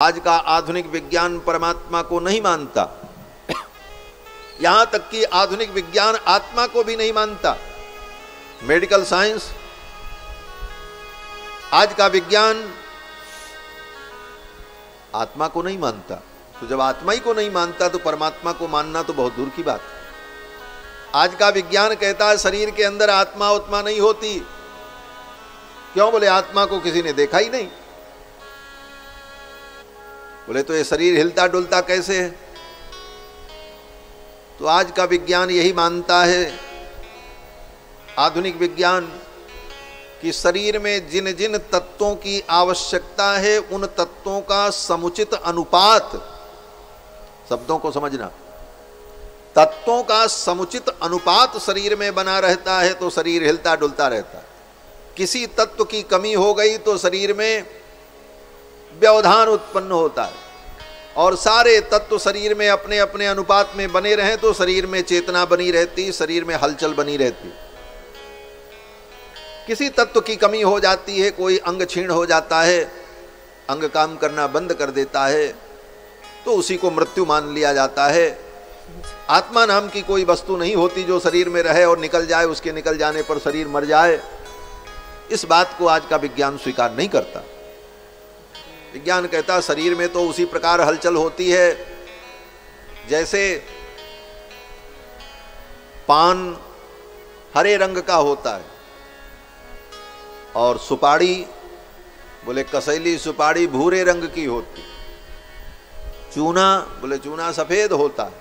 आज का आधुनिक विज्ञान परमात्मा को नहीं मानता, यहां तक कि आधुनिक विज्ञान आत्मा को भी नहीं मानता। मेडिकल साइंस, आज का विज्ञान आत्मा को नहीं मानता। तो जब आत्मा ही को नहीं मानता तो परमात्मा को मानना तो बहुत दूर की बात है। आज का विज्ञान कहता है शरीर के अंदर आत्मा उत्मा नहीं होती। क्यों? बोले आत्मा को किसी ने देखा ही नहीं। बोले तो ये शरीर हिलता डुलता कैसे है? तो आज का विज्ञान यही मानता है, आधुनिक विज्ञान, कि शरीर में जिन जिन तत्वों की आवश्यकता है उन तत्वों का समुचित अनुपात, शब्दों को समझना, तत्वों का समुचित अनुपात शरीर में बना रहता है तो शरीर हिलता डुलता रहता है। किसी तत्व की कमी हो गई तो शरीर में व्यवधान उत्पन्न होता है, और सारे तत्व शरीर में अपने अपने अनुपात में बने रहें तो शरीर में चेतना बनी रहती, शरीर में हलचल बनी रहती। किसी तत्व की कमी हो जाती है, कोई अंग क्षीण हो जाता है, अंग काम करना बंद कर देता है, तो उसी को मृत्यु मान लिया जाता है। आत्मा नाम की कोई वस्तु नहीं होती जो शरीर में रहे और निकल जाए, उसके निकल जाने पर शरीर मर जाए। इस बात को आज का विज्ञान स्वीकार नहीं करता। विज्ञान कहता शरीर में तो उसी प्रकार हलचल होती है जैसे पान हरे रंग का होता है और सुपारी, बोले कसैली सुपारी भूरे रंग की होती, चूना, बोले चूना सफेद होता है,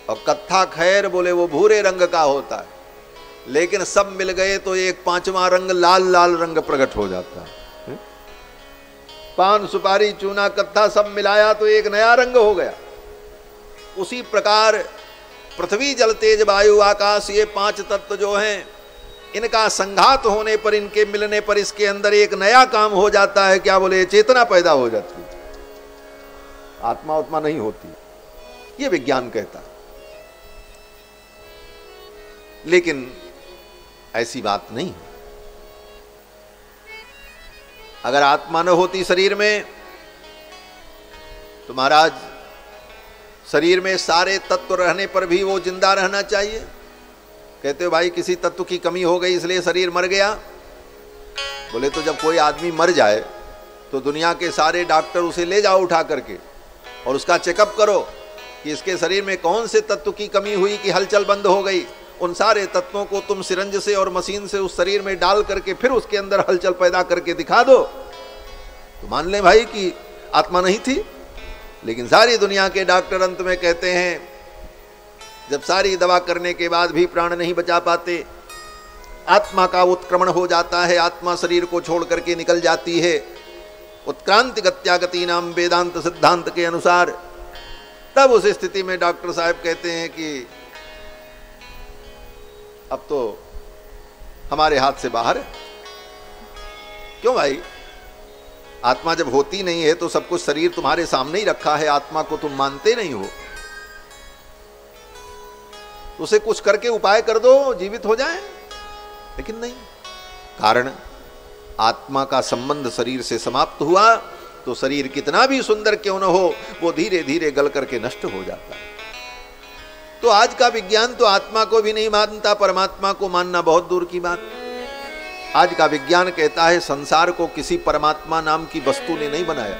और कत्था खैर, बोले वो भूरे रंग का होता है। लेकिन सब मिल गए तो एक पांचवा रंग लाल लाल रंग प्रकट हो जाता है। पान सुपारी चूना कत्था सब मिलाया तो एक नया रंग हो गया। उसी प्रकार पृथ्वी जल तेज वायु आकाश, ये पांच तत्व जो हैं, इनका संघात होने पर, इनके मिलने पर इसके अंदर एक नया काम हो जाता है। क्या बोले? चेतना पैदा हो जाती है, आत्मा उत्मा नहीं होती, ये विज्ञान कहता है। लेकिन ऐसी बात नहीं है। अगर आत्मा न होती शरीर में तो महाराज शरीर में सारे तत्व रहने पर भी वो जिंदा रहना चाहिए। कहते हो भाई किसी तत्व की कमी हो गई इसलिए शरीर मर गया। बोले तो जब कोई आदमी मर जाए तो दुनिया के सारे डॉक्टर उसे ले जाओ उठा करके और उसका चेकअप करो कि इसके शरीर में कौन से तत्व की कमी हुई कि हलचल बंद हो गई। उन सारे तत्वों को तुम सिरंज से और मशीन से उस शरीर में डाल करके फिर उसके अंदर हलचल पैदा करके दिखा दो तो मान ले भाई कि आत्मा नहीं थी। लेकिन सारी दुनिया के डॉक्टर अंत में कहते हैं, जब सारी दवा करने के बाद भी प्राण नहीं बचा पाते, आत्मा का उत्क्रमण हो जाता है, आत्मा शरीर को छोड़ करके निकल जाती है उत्क्रांति गत्यागति नाम वेदांत सिद्धांत के अनुसार, तब उस स्थिति में डॉक्टर साहब कहते हैं कि अब तो हमारे हाथ से बाहर है। क्यों भाई? आत्मा जब होती नहीं है तो सब कुछ शरीर तुम्हारे सामने ही रखा है, आत्मा को तुम मानते नहीं हो, तो उसे कुछ करके उपाय कर दो, जीवित हो जाए। लेकिन नहीं, कारण आत्मा का संबंध शरीर से समाप्त हुआ तो शरीर कितना भी सुंदर क्यों न हो वो धीरे धीरे गल करके नष्ट हो जाता है। तो आज का विज्ञान तो आत्मा को भी नहीं मानता, परमात्मा को मानना बहुत दूर की बात। आज का विज्ञान कहता है संसार को किसी परमात्मा नाम की वस्तु ने नहीं बनाया।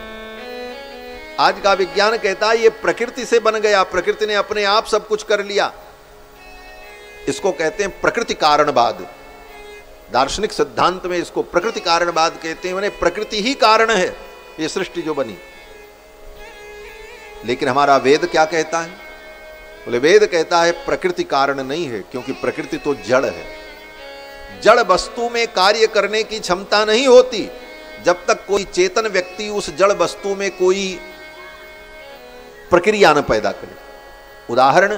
आज का विज्ञान कहता है ये प्रकृति से बन गया, प्रकृति ने अपने आप सब कुछ कर लिया। इसको कहते हैं प्रकृति कारणवाद। दार्शनिक सिद्धांत में इसको प्रकृति कारणवाद कहते हैं, माने प्रकृति ही कारण है ये सृष्टि जो बनी। लेकिन हमारा वेद क्या कहता है? बोले वेद कहता है प्रकृति कारण नहीं है, क्योंकि प्रकृति तो जड़ है। जड़ वस्तु में कार्य करने की क्षमता नहीं होती जब तक कोई चेतन व्यक्ति उस जड़ वस्तु में कोई प्रक्रिया न पैदा करे। उदाहरण,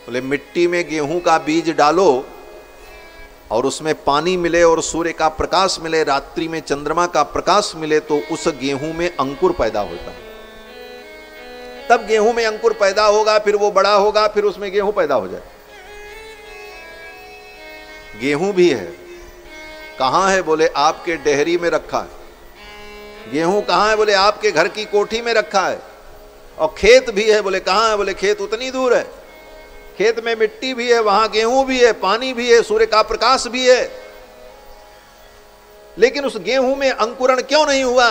बोले मिट्टी में गेहूं का बीज डालो और उसमें पानी मिले और सूर्य का प्रकाश मिले, रात्रि में चंद्रमा का प्रकाश मिले, तो उस गेहूं में अंकुर पैदा होता है। तब गेहूं में अंकुर पैदा होगा, फिर वो बड़ा होगा, फिर उसमें गेहूं पैदा हो जाए। गेहूं भी है, कहां है? बोले आपके डेहरी में रखा है। गेहूं कहाँ है? बोले आपके घर की कोठी में रखा है। और खेत भी है। बोले कहाँ है? बोले खेत उतनी दूर है। खेत में मिट्टी भी है, वहां गेहूं भी है, पानी भी है, सूर्य का प्रकाश भी है, लेकिन उस गेहूं में अंकुरण क्यों नहीं हुआ?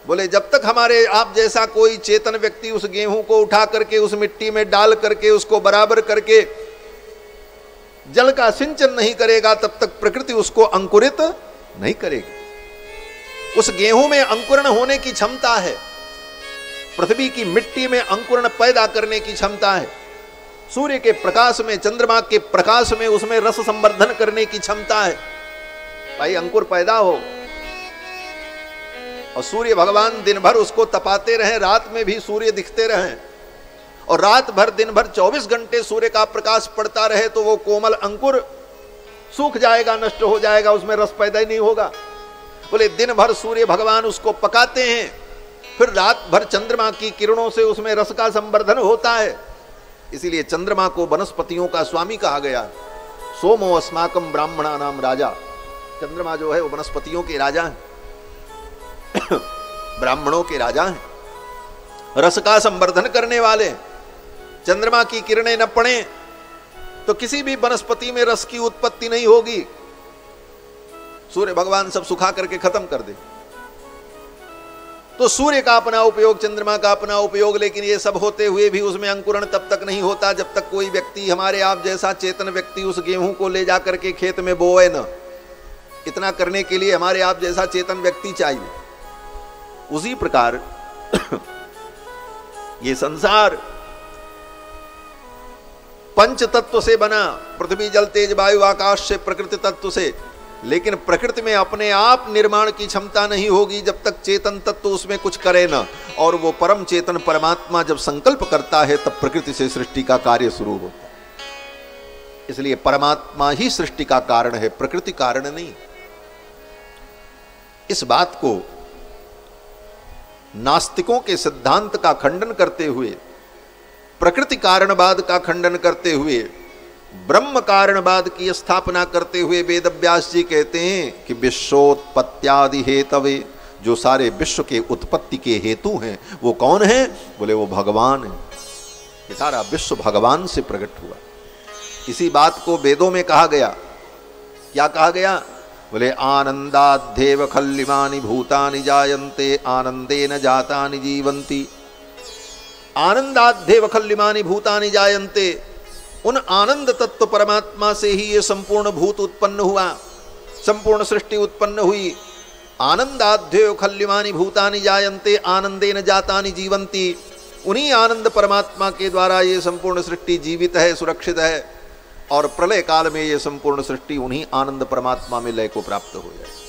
बोले जब तक हमारे आप जैसा कोई चेतन व्यक्ति उस गेहूं को उठा करके उस मिट्टी में डाल करके उसको बराबर करके जल का सिंचन नहीं करेगा, तब तक प्रकृति उसको अंकुरित नहीं करेगी। उस गेहूं में अंकुरण होने की क्षमता है, पृथ्वी की मिट्टी में अंकुरण पैदा करने की क्षमता है, सूर्य के प्रकाश में, चंद्रमा के प्रकाश में उसमें रस संवर्धन करने की क्षमता है। भाई अंकुर पैदा हो। और सूर्य भगवान दिन भर उसको तपाते रहें, रात में भी सूर्य दिखते रहें, और रात भर दिन भर 24 घंटे सूर्य का प्रकाश पड़ता रहे, तो वो कोमल अंकुर सूख जाएगा, नष्ट हो जाएगा, उसमें रस पैदा ही नहीं होगा। बोले दिन भर सूर्य भगवान उसको पकाते हैं, फिर रात भर चंद्रमा की किरणों से उसमें रस का संवर्धन होता है। इसीलिए चंद्रमा को वनस्पतियों का स्वामी कहा गया। सोमो अस्माकम ब्राह्मणा नाम राजा। चंद्रमा जो है वो वनस्पतियों के राजा हैं, ब्राह्मणों के राजा हैं, रस का संवर्धन करने वाले। चंद्रमा की किरणें न पड़े तो किसी भी वनस्पति में रस की उत्पत्ति नहीं होगी। सूर्य भगवान सब सुखा करके खत्म कर दे। तो सूर्य का अपना उपयोग, चंद्रमा का अपना उपयोग, लेकिन ये सब होते हुए भी उसमें अंकुरण तब तक नहीं होता जब तक कोई व्यक्ति, हमारे आप जैसा चेतन व्यक्ति, उस गेहूं को ले जा करके खेत में बोए न। इतना करने के लिए हमारे आप जैसा चेतन व्यक्ति चाहिए। उसी प्रकार ये संसार पंच तत्व से बना, पृथ्वी जल तेज वायु आकाश से, प्रकृति तत्व से, लेकिन प्रकृति में अपने आप निर्माण की क्षमता नहीं होगी जब तक चेतन तत्व उसमें कुछ करे ना। और वो परम चेतन परमात्मा जब संकल्प करता है तब प्रकृति से सृष्टि का कार्य शुरू होता है। इसलिए परमात्मा ही सृष्टि का कारण है, प्रकृति कारण नहीं। इस बात को नास्तिकों के सिद्धांत का खंडन करते हुए, प्रकृति कारणवाद का खंडन करते हुए, ब्रह्म कारणवाद की स्थापना करते हुए वेदव्यास जी कहते हैं कि विश्वोत्पत्त्यादि हेतवे, जो सारे विश्व के उत्पत्ति के हेतु हैं वो कौन है? बोले वो भगवान है। ये सारा विश्व भगवान से प्रकट हुआ। इसी बात को वेदों में कहा गया। क्या कहा गया? बोले आनंदाध्येव खल्लिमानि भूतानि जायन्ते आनंदेन जातानि जीवन्ति। आनंदाध्येव खल्लिमानि भूतानि जायन्ते, उन आनंद तत्व परमात्मा से ही ये संपूर्ण भूत उत्पन्न हुआ, संपूर्ण सृष्टि उत्पन्न हुई। आनंदाध्येव खल्लिमानि भूतानि जायन्ते आनंदेन जातानि जीवन्ति। उन्हीं आनंद परमात्मा के द्वारा ये संपूर्ण सृष्टि जीवित है, सुरक्षित है, और प्रलय काल में ये संपूर्ण सृष्टि उन्हीं आनंद परमात्मा में लय को प्राप्त हो जाए।